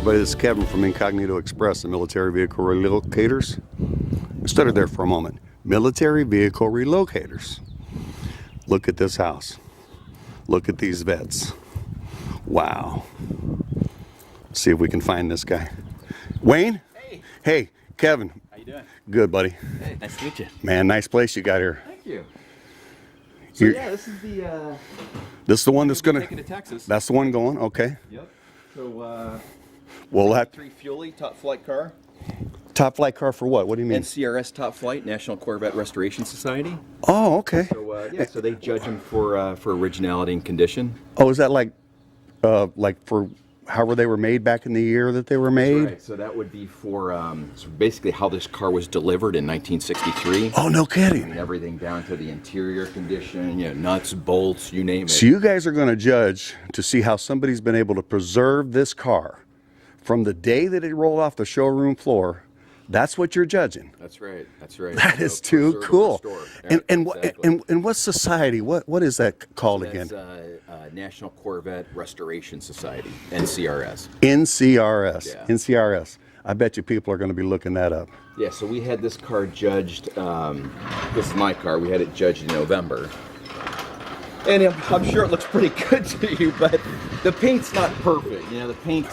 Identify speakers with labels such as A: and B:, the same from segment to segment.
A: everybody, this is Kevin from Incognito Express, the military vehicle relocators. I stuttered there for a moment. Military vehicle relocators. Look at this house. Look at these vets. Wow. Let's see if we can find this guy. Wayne?
B: Hey.
A: Hey, Kevin.
B: How you doing?
A: Good, buddy.
B: Hey, nice to meet you.
A: Man, nice place you got here.
B: Thank you. So yeah, this is the
A: This is the one that's gonna
B: take it to Texas.
A: That's the one going, okay.
B: Yep. So
A: Well, that
B: 3 Fuelie top flight car.
A: top flight car for what? What do you mean?
B: NCRS top flight, National Corvette Restoration Society.
A: Oh, okay.
B: So yeah, so they judge them for originality and condition.
A: Oh, is that like for however they were made back in the year that they were made?
B: That's right. So that would be for so basically how this car was delivered in 1963.
A: Oh, no kidding.
B: And everything down to the interior condition, you know, nuts, bolts, you name it.
A: So you guys are going to judge to see how somebody's been able to preserve this car from the day that it rolled off the showroom floor. That's what you're judging.
B: That's right. That's right.
A: That is too
B: preserve
A: cool.
B: restore.
A: And
B: Exactly.
A: what society? What is that called again?
B: That's National Corvette Restoration Society, NCRS.
A: NCRS.
B: Yeah.
A: NCRS. I bet you people are going to be looking that up.
B: Yeah, so we had this car judged, this is my car, we had it judged in November. And I'm sure it looks pretty good to you, but the paint's not perfect. You know, the paint...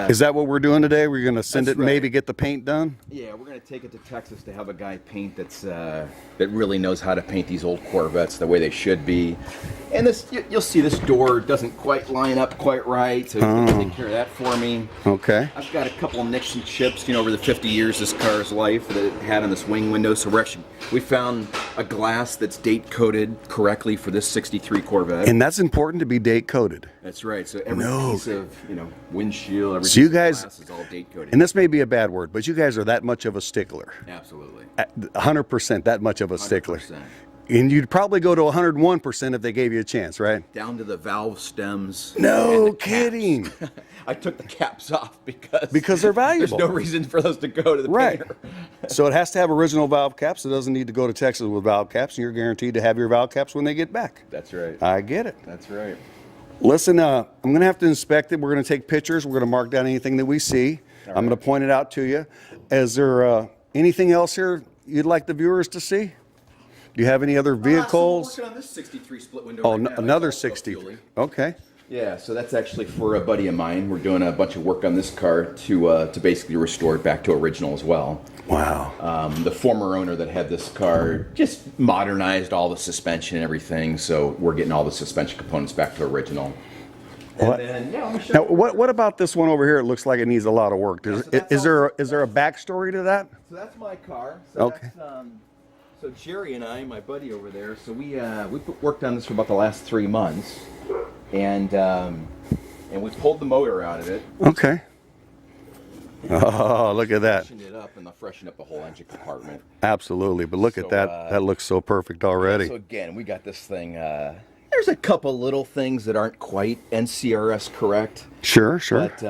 A: Is that what we're doing today? We're going to send
B: That's
A: it and maybe
B: right.
A: get the paint done?
B: Yeah, we're going to take it to Texas to have a guy paint that really knows how to paint these old Corvettes the way they should be. And this, you'll see this door doesn't quite line up quite right, so he's going to take care of that for me.
A: Okay.
B: I've got a couple of nicks and chips, you know, over the 50 years this car's life that it had on this wing window. So we found a glass that's date coded correctly for this '63 Corvette.
A: And that's important to be date coded.
B: That's right. So every piece of, you know, windshield, every
A: So you
B: piece of
A: guys,
B: glass is all date coded.
A: and this may be a bad word, but you guys are that much of a stickler.
B: Absolutely.
A: 100% that much of a stickler.
B: 100%.
A: And you'd probably go to 101% if they gave you a chance, right?
B: Down to the valve stems.
A: No
B: and the
A: kidding.
B: caps. I took the caps off because
A: Because they're valuable.
B: There's no reason for those to go to the
A: Right.
B: painter.
A: So it has to have original valve caps. It doesn't need to go to Texas with valve caps, and you're guaranteed to have your valve caps when they get back.
B: That's right.
A: I get it.
B: That's right.
A: Listen, I'm going to have to inspect it. We're going to take pictures. We're going to mark down anything that we see. I'm going to point it out to you. Is there anything else here you'd like the viewers to see? Do you have any other vehicles?
B: So we're working on this 63 split window.
A: Oh,
B: right now.
A: another
B: It's also
A: 60.
B: Fuelie.
A: Okay.
B: Yeah, so that's actually for a buddy of mine. We're doing a bunch of work on this car to basically restore it back to original as well.
A: Wow.
B: The former owner that had this car just modernized all the suspension and everything, so we're getting all the suspension components back to original.
A: What?
B: And then, yeah, let me show
A: Now,
B: you.
A: what about this one over here? It looks like it needs a lot of work.
B: so that's
A: Is there a backstory to that?
B: So that's my car. So
A: Okay.
B: That's, so Jerry and I, my buddy over there, so we worked on this for about the last 3 months, and we pulled the motor out of it.
A: Okay. Oh, look at that.
B: Freshened it up and freshened up the whole engine compartment.
A: Absolutely. But look
B: So,
A: at that. That looks so perfect already.
B: So again, we got this thing. There's a couple little things that aren't quite NCRS correct.
A: Sure.
B: But,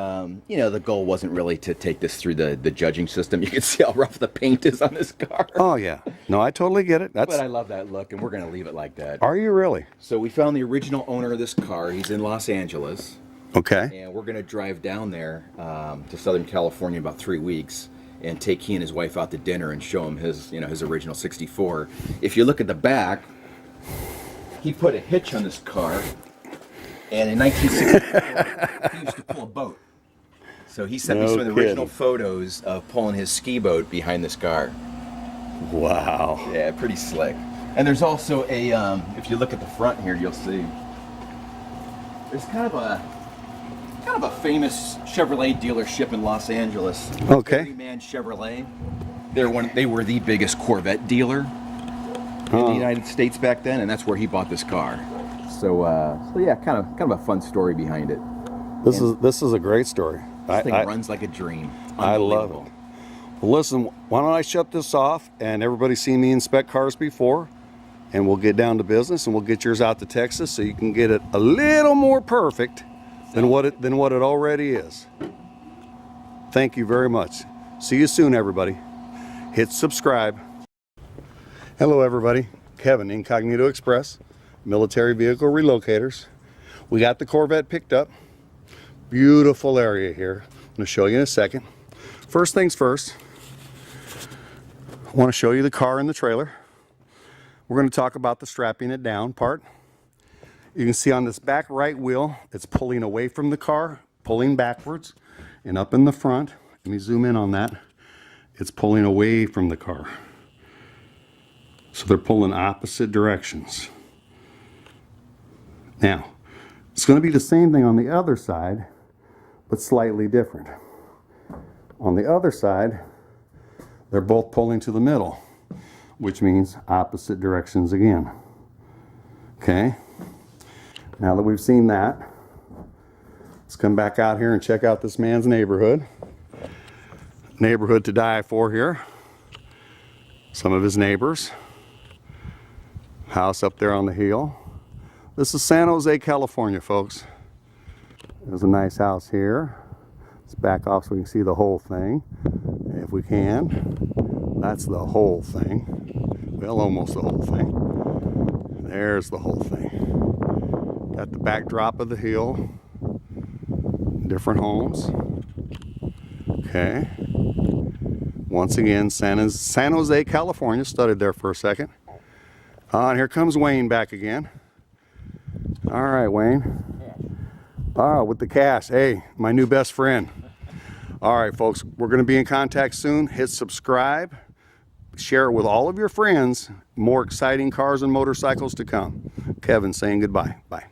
B: you know, the goal wasn't really to take this through the judging system. You can see how rough the paint is on this car.
A: Oh, yeah. No, I totally get it.
B: But I love that look, and we're going to leave it like that.
A: Are you really?
B: So we found the original owner of this car. He's in Los Angeles.
A: Okay.
B: And we're going to drive down there to Southern California in about 3 weeks and take he and his wife out to dinner and show him his original 64. If you look at the back, he put a hitch on this car, and in 1964, he used to pull a boat. So he sent me
A: No
B: some of the original
A: kidding.
B: photos of pulling his ski boat behind this car.
A: Wow.
B: Yeah, pretty slick. And there's also a, if you look at the front here, you'll see, there's kind of a famous Chevrolet dealership in Los Angeles.
A: Okay.
B: Everyman Chevrolet. They were the biggest Corvette dealer in the United States back then, and that's where he bought this car. So yeah, kind of a fun story behind it.
A: This is a great story.
B: This thing runs like a dream.
A: I love it. Well, listen, why don't I shut this off, and everybody's seen me inspect cars before, and we'll get down to business, and we'll get yours out to Texas so you can get it a little more perfect than what it already is. Thank you very much. See you soon, everybody. Hit subscribe. Hello, everybody. Kevin, Incognito Express, military vehicle relocators. We got the Corvette picked up. Beautiful area here. going to show you in a second. First things first, I want to show you the car and the trailer. We're going to talk about the strapping it down part. You can see on this back right wheel, it's pulling away from the car, pulling backwards, and up in the front, let me zoom in on that, it's pulling away from the car. So they're pulling opposite directions. Now, it's going to be the same thing on the other side, but slightly different. On the other side, they're both pulling to the middle, which means opposite directions again. Okay? Now that we've seen that, let's come back out here and check out this man's neighborhood. Neighborhood to die for here. Some of his neighbors. House up there on the hill. This is San Jose, California, folks. There's a nice house here. Let's back off so we can see the whole thing, if we can. That's the whole thing. Well, almost the whole thing. There's the whole thing. Got the backdrop of the hill. Different homes. Okay. Once again, San Jose, California. Studied there for a second. And here comes Wayne back again. All right, Wayne. With the cash. Hey, my new best friend. All right, folks, we're going to be in contact soon. Hit subscribe. Share it with all of your friends. More exciting cars and motorcycles to come. Kevin saying goodbye. Bye.